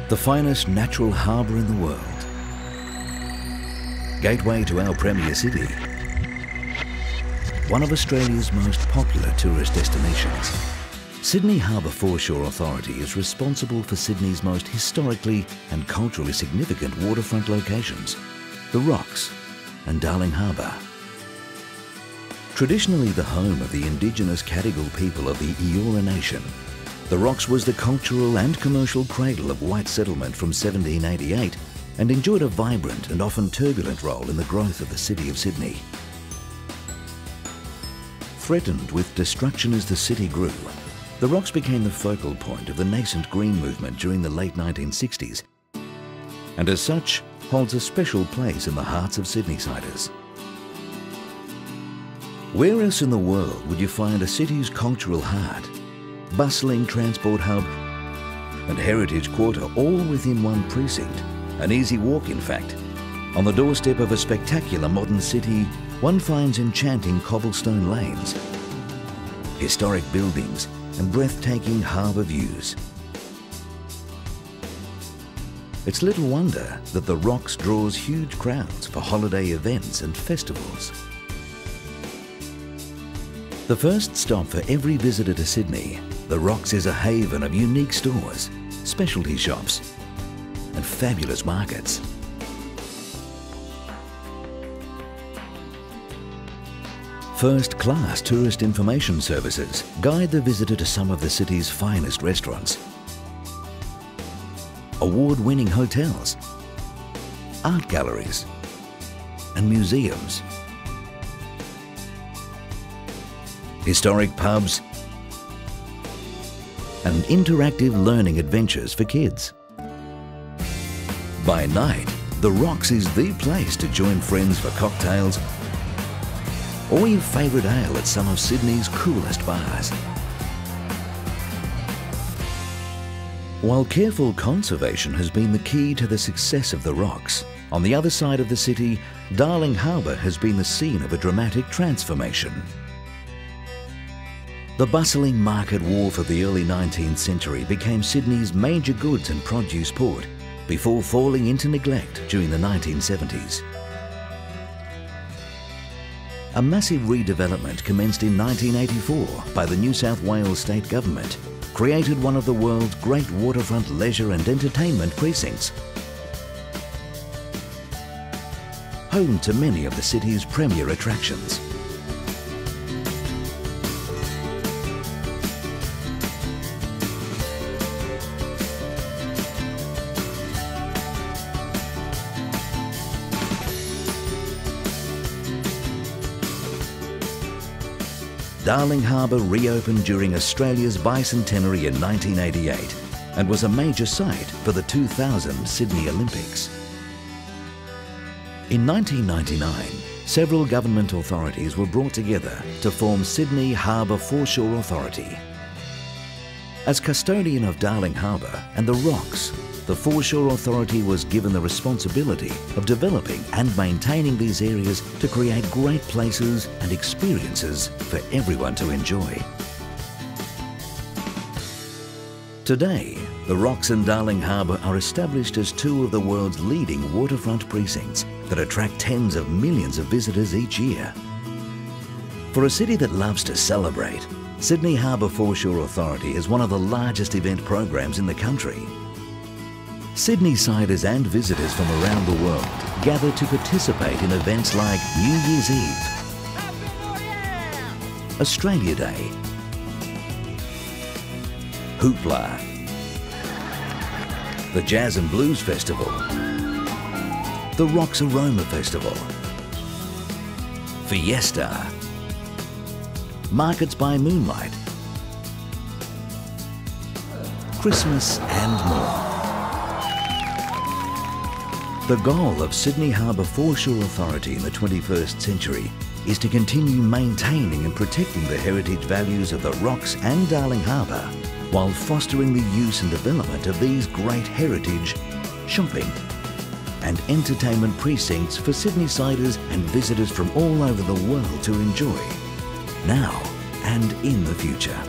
the finest natural harbour in the world. Gateway to our premier city. One of Australia's most popular tourist destinations. Sydney Harbour Foreshore Authority is responsible for Sydney's most historically and culturally significant waterfront locations, the Rocks and Darling Harbour. Traditionally the home of the indigenous Cadigal people of the Eora Nation, the Rocks was the cultural and commercial cradle of white settlement from 1788 and enjoyed a vibrant and often turbulent role in the growth of the city of Sydney. Threatened with destruction as the city grew, the Rocks became the focal point of the nascent green movement during the late 1960s, and as such holds a special place in the hearts of Sydneysiders. Where else in the world would you find a city's cultural heart, bustling transport hub and heritage quarter all within one precinct? An easy walk, in fact. On the doorstep of a spectacular modern city, one finds enchanting cobblestone lanes, historic buildings and breathtaking harbour views. It's little wonder that the Rocks draws huge crowds for holiday events and festivals. The first stop for every visitor to Sydney, the Rocks is a haven of unique stores, specialty shops and fabulous markets. First-class tourist information services guide the visitor to some of the city's finest restaurants, award-winning hotels, art galleries and museums, historic pubs and interactive learning adventures for kids. By night, the Rocks is the place to join friends for cocktails or your favourite ale at some of Sydney's coolest bars. While careful conservation has been the key to the success of the Rocks, on the other side of the city, Darling Harbour has been the scene of a dramatic transformation. The bustling market wharf of the early 19th century became Sydney's major goods and produce port before falling into neglect during the 1970s. A massive redevelopment commenced in 1984 by the New South Wales State Government, created one of the world's great waterfront leisure and entertainment precincts, home to many of the city's premier attractions. Darling Harbour reopened during Australia's bicentenary in 1988 and was a major site for the 2000 Sydney Olympics. In 1999, several government authorities were brought together to form Sydney Harbour Foreshore Authority. As custodian of Darling Harbour and the Rocks, the Foreshore Authority was given the responsibility of developing and maintaining these areas to create great places and experiences for everyone to enjoy. Today, the Rocks and Darling Harbour are established as two of the world's leading waterfront precincts that attract tens of millions of visitors each year. For a city that loves to celebrate, Sydney Harbour Foreshore Authority is one of the largest event programs in the country. Sydneysiders and visitors from around the world gather to participate in events like New Year's Eve, Australia Day, Hoopla, the Jazz and Blues Festival, the Rocks Aroma Festival, Fiesta, Markets by Moonlight, Christmas and more. The goal of Sydney Harbour Foreshore Authority in the 21st century is to continue maintaining and protecting the heritage values of the Rocks and Darling Harbour while fostering the use and development of these great heritage, shopping and entertainment precincts for Sydneysiders and visitors from all over the world to enjoy, now and in the future.